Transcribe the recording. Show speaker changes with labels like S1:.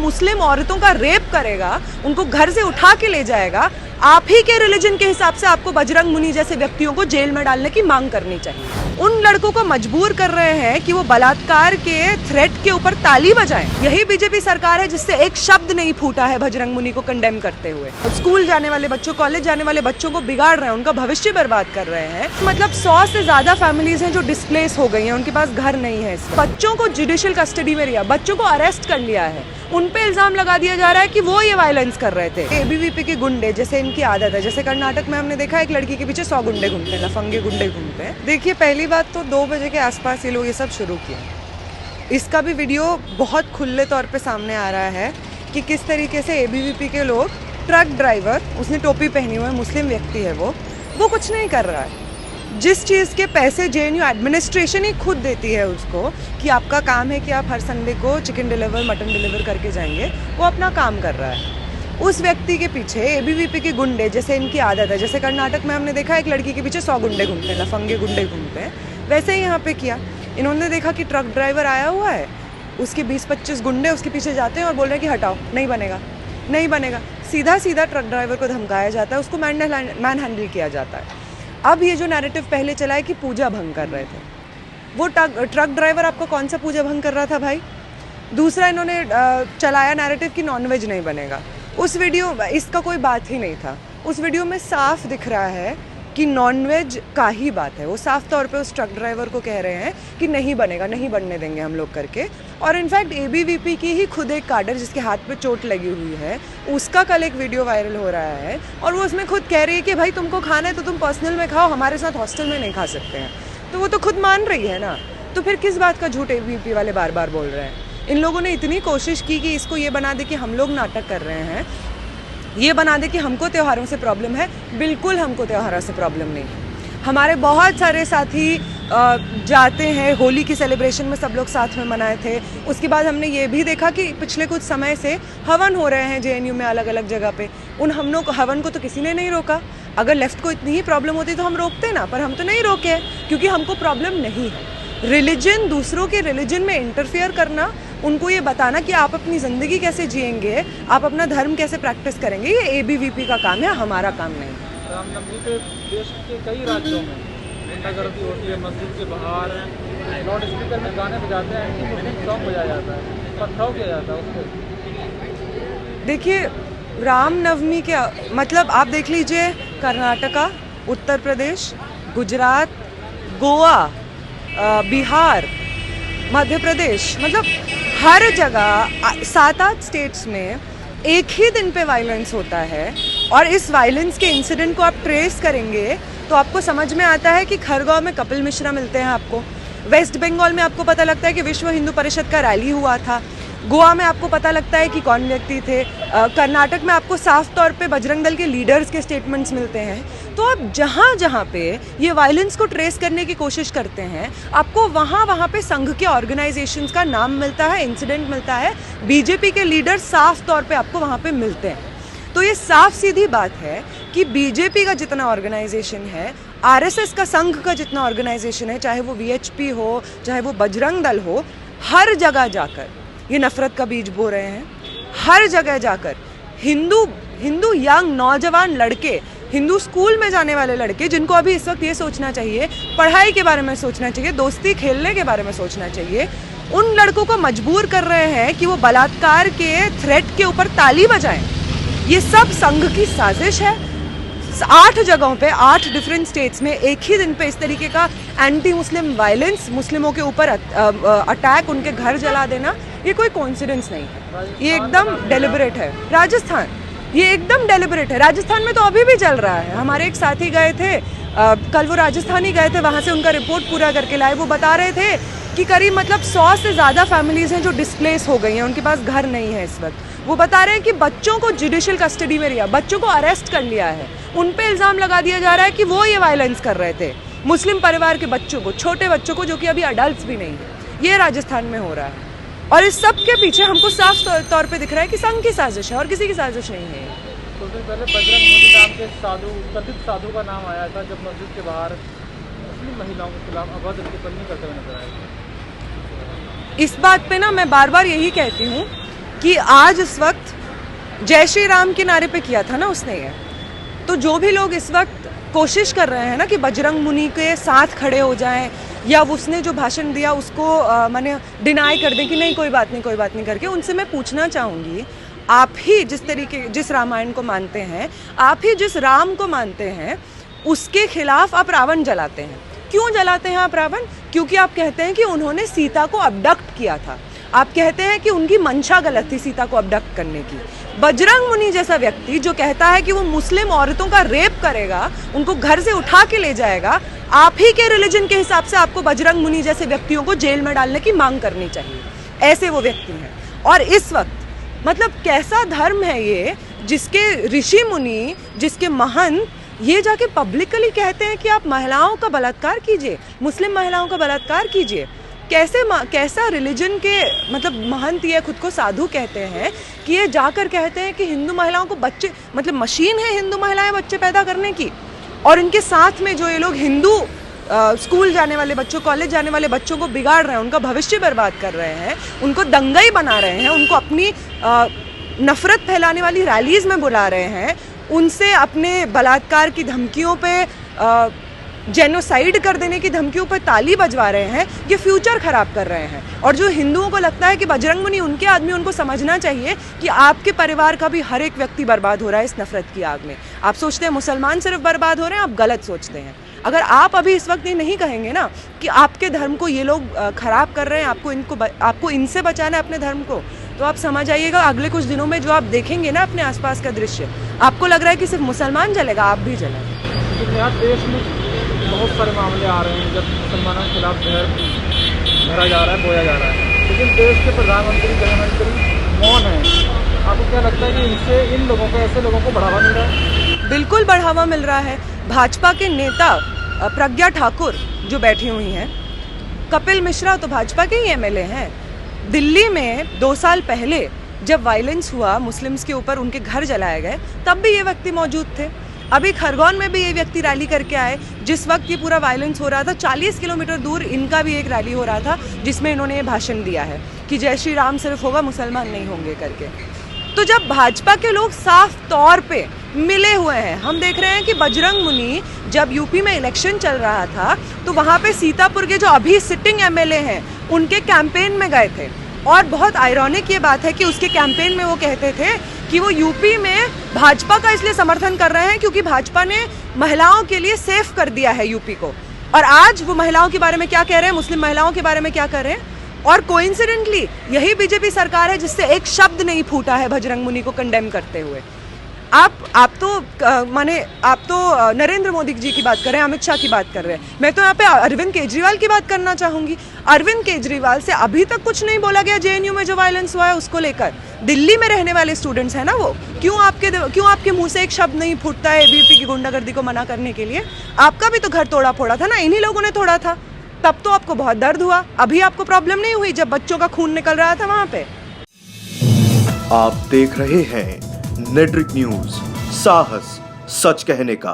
S1: मुस्लिम औरतों का रेप करेगा, उनको घर से उठा के ले जाएगा, आप ही के रिलीजन के हिसाब से आपको बजरंग मुनि जैसे व्यक्तियों को जेल में डालने की मांग करनी चाहिए। उन लड़कों को मजबूर कर रहे हैं कि वो बलात्कार के थ्रेट के ऊपर ताली बजाएं। यही बीजेपी सरकार है जिससे एक शब्द नहीं फूटा है बजरंग मुनि को कंडेम करते हुए। स्कूल जाने वाले बच्चों, कॉलेज जाने वाले बच्चों को बिगाड़ रहे हैं, उनका भविष्य बर्बाद कर रहे हैं। मतलब 100 से ज्यादा फैमिलीज हैं जो डिस्प्लेस हो गई हैं, उनके पास घर नहीं है। बच्चों को जुडिशियल कस्टडी में लिया, बच्चों को अरेस्ट कर लिया है, उन पे इल्जाम लगा दिया जा रहा है कि वो ये वायलेंस कर रहे थे। एबीवीपी के गुंडे, जैसे इनकी आदत है, जैसे कर्नाटक में हमने देखा एक लड़की के पीछे 100 गुंडे घूमते हैं, लफंगे गुंडे घूमते हैं। देखिए, पहली बात तो 2 बजे के आसपास ये लोग ये सब शुरू किया। इसका भी वीडियो बहुत खुले तौर पे सामने आ रहा है कि किस तरीके से एबीवीपी के लोग, ट्रक ड्राइवर, उसने टोपी पहनी हुई है, मुस्लिम व्यक्ति है वो कुछ नहीं कर रहा है। जिस चीज़ के पैसे जेएनयू एडमिनिस्ट्रेशन ही खुद देती है उसको कि आपका काम है कि आप हर संडे को चिकन डिलीवर, मटन डिलीवर करके जाएंगे, वो अपना काम कर रहा है। उस व्यक्ति के पीछे एबीवीपी के गुंडे, जैसे इनकी आदत है, जैसे कर्नाटक में हमने देखा एक लड़की के पीछे 100 गुंडे घूमते हैं, लफंगे गुंडे घूमते हैं, वैसे ही यहाँ पे किया। इन्होंने देखा कि ट्रक ड्राइवर आया हुआ है, उसके 20-25 गुंडे उसके पीछे जाते हैं और बोल रहे हैं कि हटाओ, नहीं बनेगा, नहीं बनेगा। सीधा सीधा ट्रक ड्राइवर को धमकाया जाता है, उसको मैन हैंडल किया जाता है। अब ये जो नैरेटिव पहले चला है कि पूजा भंग कर रहे थे, वो ट्रक ड्राइवर आपको कौन सा पूजा भंग कर रहा था भाई? दूसरा इन्होंने चलाया नैरेटिव कि नॉनवेज नहीं बनेगा। उस वीडियो, इसका कोई बात ही नहीं था। उस वीडियो में साफ दिख रहा है कि नॉनवेज का ही बात है। वो साफ तौर पे उस ट्रक ड्राइवर को कह रहे हैं कि नहीं बनेगा, नहीं बनने देंगे हम लोग करके। और इनफैक्ट एबीवीपी की ही खुद एक काडर जिसके हाथ पे चोट लगी हुई है, उसका कल एक वीडियो वायरल हो रहा है और वो उसमें खुद कह रही है कि भाई तुमको खाना है तो तुम पर्सनल में खाओ, हमारे साथ हॉस्टल में नहीं खा सकते हैं। तो वो तो खुद मान रही है ना, तो फिर किस बात का झूठ एबीवीपी वाले बार बार बोल रहे हैं? इन लोगों ने इतनी कोशिश की कि इसको ये बना दे कि हम लोग नाटक कर रहे हैं, ये बना दे कि हमको त्योहारों से प्रॉब्लम है। बिल्कुल हमको त्योहारों से प्रॉब्लम नहीं है। हमारे बहुत सारे साथी जाते हैं, होली की सेलिब्रेशन में सब लोग साथ में मनाए थे। उसके बाद हमने ये भी देखा कि पिछले कुछ समय से हवन हो रहे हैं जेएनयू में अलग अलग जगह पे। उन हवन को तो किसी ने नहीं रोका। अगर लेफ्ट को इतनी ही प्रॉब्लम होती तो हम रोकते ना, पर हम तो नहीं रोके क्योंकि हमको प्रॉब्लम नहीं है। रिलीजन, दूसरों के रिलीजन में इंटरफेयर करना, उनको ये बताना कि आप अपनी ज़िंदगी कैसे जिएंगे, आप अपना धर्म कैसे प्रैक्टिस करेंगे, ये एबीवीपी का काम है, हमारा काम नहीं है।
S2: रामनवमी पे देश के कई राज्यों में गुंडागर्दी होती है, मस्जिद के बाहर लाउड स्पीकर में गाने बजाते हैं, एंटी मुस्लिम सॉन्ग बजाया जाता है, पथराव किया जाता है उसको।
S1: देखिए, रामनवमी के मतलब आप देख लीजिए, कर्नाटका, उत्तर प्रदेश, गुजरात, गोवा, बिहार, मध्य प्रदेश, मतलब हर जगह 7-8 स्टेट्स में एक ही दिन पे वायलेंस होता है। और इस वायलेंस के इंसिडेंट को आप ट्रेस करेंगे तो आपको समझ में आता है कि खरगोन में कपिल मिश्रा मिलते हैं आपको, वेस्ट बंगाल में आपको पता लगता है कि विश्व हिंदू परिषद का रैली हुआ था, गोवा में आपको पता लगता है कि कौन व्यक्ति थे, कर्नाटक में आपको साफ तौर पे बजरंग दल के लीडर्स के स्टेटमेंट्स मिलते हैं। तो आप जहाँ जहाँ पे ये वायलेंस को ट्रेस करने की कोशिश करते हैं, आपको वहाँ पे संघ के ऑर्गेनाइजेशंस का नाम मिलता है, इंसिडेंट मिलता है, बीजेपी के लीडर साफ तौर पे आपको वहाँ पे मिलते हैं। तो ये साफ सीधी बात है कि बीजेपी का जितना ऑर्गेनाइजेशन है, आरएसएस का संघ का जितना ऑर्गेनाइजेशन है, चाहे वो वीएचपी हो, चाहे वो बजरंग दल हो, हर जगह जाकर ये नफरत का बीज बो रहे हैं। हर जगह जाकर हिंदू यंग नौजवान लड़के, हिंदू स्कूल में जाने वाले लड़के, जिनको अभी इस वक्त ये सोचना चाहिए, पढ़ाई के बारे में सोचना चाहिए, दोस्ती खेलने के बारे में सोचना चाहिए, उन लड़कों को मजबूर कर रहे हैं कि वो बलात्कार के थ्रेट के ऊपर ताली बजाएं। ये सब संघ की साजिश है। 8 जगहों पे, 8 डिफरेंट स्टेट्स में एक ही दिन पे इस तरीके का एंटी मुस्लिम वायलेंस, मुस्लिमों के ऊपर अटैक, उनके घर जला देना, ये कोई कोइंसिडेंस नहीं है, ये एकदम डेलिबरेट है। राजस्थान, ये एकदम डेलिबरेट है। राजस्थान में तो अभी भी चल रहा है। हमारे एक साथी गए थे, कल वो राजस्थान ही गए थे, वहाँ से उनका रिपोर्ट पूरा करके लाए। वो बता रहे थे कि करीब मतलब 100 से ज़्यादा फैमिलीज़ हैं जो डिस्प्लेस हो गई हैं, उनके पास घर नहीं है इस वक्त। वो बता रहे हैं कि बच्चों को जुडिशियल कस्टडी में लिया, बच्चों को अरेस्ट कर लिया है, उन पे इल्ज़ाम लगा दिया जा रहा है कि वो ये वायलेंस कर रहे थे मुस्लिम परिवार के बच्चों को, छोटे बच्चों को, जो कि अभी अडल्ट भी नहीं है। ये राजस्थान में हो रहा है और इस सब के पीछे हमको साफ तौर पे दिख रहा है कि संघ की साजिश है और किसी की साजिश नहीं है।
S2: कुछ दिन पहले बजरंग मुनि नाम के कथित साधु का नाम आया था, जब मस्जिद के बाहर मुस्लिम महिलाओं के खिलाफ अभद्र टिप्पणी करते हुए नजर आए।
S1: इस बात पे ना मैं बार बार यही कहती हूँ कि आज इस वक्त जय श्री राम के नारे पे किया था ना उसने ये, तो जो भी लोग इस वक्त कोशिश कर रहे हैं ना कि बजरंग मुनि के साथ खड़े हो जाएं या उसने जो भाषण दिया उसको माने डिनाई कर दें कि नहीं कोई बात नहीं करके, उनसे मैं पूछना चाहूँगी, आप ही जिस रामायण को मानते हैं, आप ही जिस राम को मानते हैं, उसके खिलाफ आप रावण जलाते हैं। क्यों जलाते हैं आप रावण? क्योंकि आप कहते हैं कि उन्होंने सीता को अबडक्ट किया था, आप कहते हैं कि उनकी मंशा गलत थी सीता को अबडक्ट करने की। बजरंग मुनि जैसा व्यक्ति जो कहता है कि वो मुस्लिम औरतों का रेप करेगा, उनको घर से उठा के ले जाएगा, आप ही के रिलीजन के हिसाब से आपको बजरंग मुनि जैसे व्यक्तियों को जेल में डालने की मांग करनी चाहिए। ऐसे वो व्यक्ति हैं। और इस वक्त मतलब कैसा धर्म है ये जिसके ऋषि मुनि, जिसके महंत ये जाके पब्लिकली कहते हैं कि आप महिलाओं का बलात्कार कीजिए, मुस्लिम महिलाओं का बलात्कार कीजिए। कैसा रिलीजन के मतलब महंत ये खुद को साधु कहते हैं कि ये जाकर कहते हैं कि हिंदू महिलाओं को बच्चे, मतलब मशीन है हिंदू महिलाएं बच्चे पैदा करने की, और इनके साथ में जो ये लोग हिंदू स्कूल जाने वाले बच्चों, कॉलेज जाने वाले बच्चों को बिगाड़ रहे हैं, उनका भविष्य बर्बाद कर रहे हैं, उनको दंगाई बना रहे हैं, उनको अपनी नफरत फैलाने वाली रैलीज में बुला रहे हैं, उनसे अपने बलात्कार की धमकियों पे, जेनोसाइड कर देने की धमकियों पर ताली बजवा रहे हैं, ये फ्यूचर खराब कर रहे हैं। और जो हिंदुओं को लगता है कि बजरंग मुनि उनके आदमी, उनको समझना चाहिए कि आपके परिवार का भी हर एक व्यक्ति बर्बाद हो रहा है इस नफरत की आग में। आप सोचते हैं मुसलमान सिर्फ बर्बाद हो रहे हैं, आप गलत सोचते हैं। अगर आप अभी इस वक्त ये नहीं कहेंगे ना कि आपके धर्म को ये लोग खराब कर रहे हैं, आपको इनसे बचाना है अपने धर्म को, तो आप समझ आइएगा अगले कुछ दिनों में जो आप देखेंगे ना अपने आसपास का दृश्य, आपको लग रहा है कि सिर्फ मुसलमान जलेगा, आप भी जलेंगे।
S2: यहाँ देश में बहुत सारे मामले आ रहे हैं जब मुसलमानों के खिलाफ जहर भरा जा रहा है, बोया जा रहा है, लेकिन देश के प्रधानमंत्री, गृहमंत्री मौन है। आपको क्या लगता है कि इनसे, इन लोगों को, ऐसे लोगों को बढ़ावा मिल रहा है?
S1: बिल्कुल बढ़ावा मिल रहा है। भाजपा के नेता प्रज्ञा ठाकुर जो बैठी हुई हैं, कपिल मिश्रा तो भाजपा के ही एमएलए हैं। दिल्ली में 2 साल पहले जब वायलेंस हुआ मुस्लिम्स के ऊपर, उनके घर जलाए गए, तब भी ये व्यक्ति मौजूद थे। अभी खरगोन में भी ये व्यक्ति रैली करके आए, जिस वक्त ये पूरा वायलेंस हो रहा था 40 किलोमीटर दूर इनका भी एक रैली हो रहा था, जिसमें इन्होंने ये भाषण दिया है कि जय श्री राम सिर्फ होगा, मुसलमान नहीं होंगे करके। तो जब भाजपा के लोग साफ तौर पे मिले हुए हैं, हम देख रहे हैं कि बजरंग मुनि जब यूपी में इलेक्शन चल रहा था तो वहाँ पे सीतापुर के जो अभी सिटिंग एमएलए हैं उनके कैंपेन में गए थे, और बहुत आयरॉनिक ये बात है कि उसके कैंपेन में वो कहते थे कि वो यूपी में भाजपा का इसलिए समर्थन कर रहे हैं क्योंकि भाजपा ने महिलाओं के लिए सेफ कर दिया है यूपी को। और आज वो महिलाओं के बारे में क्या कह रहे हैं, मुस्लिम महिलाओं के बारे में क्या कर रहे हैं। और कोइंसिडेंटली यही बीजेपी सरकार है जिससे एक शब्द नहीं फूटा है बजरंग मुनि को कंडेम करते हुए। आप तो नरेंद्र मोदी जी की बात कर रहे हैं, अमित शाह की बात कर रहे हैं, मैं तो यहाँ पे अरविंद केजरीवाल की बात करना चाहूंगी। अरविंद केजरीवाल से अभी तक कुछ नहीं बोला गया जेएनयू में जो वायलेंस हुआ है उसको लेकर। दिल्ली में रहने वाले स्टूडेंट्स हैं ना वो, क्यों आपके मुंह से एक शब्द नहीं फूटता है एबीवीपी की गुंडागर्दी को मना करने के लिए? आपका भी तो घर तोड़ा फोड़ा था ना, इन्हीं लोगों ने तोड़ा था, तब तो आपको बहुत दर्द हुआ, अभी आपको प्रॉब्लम नहीं हुई जब बच्चों का खून निकल रहा था वहां पे।
S3: आप देख रहे हैं नेट्रिक न्यूज, साहस सच कहने का।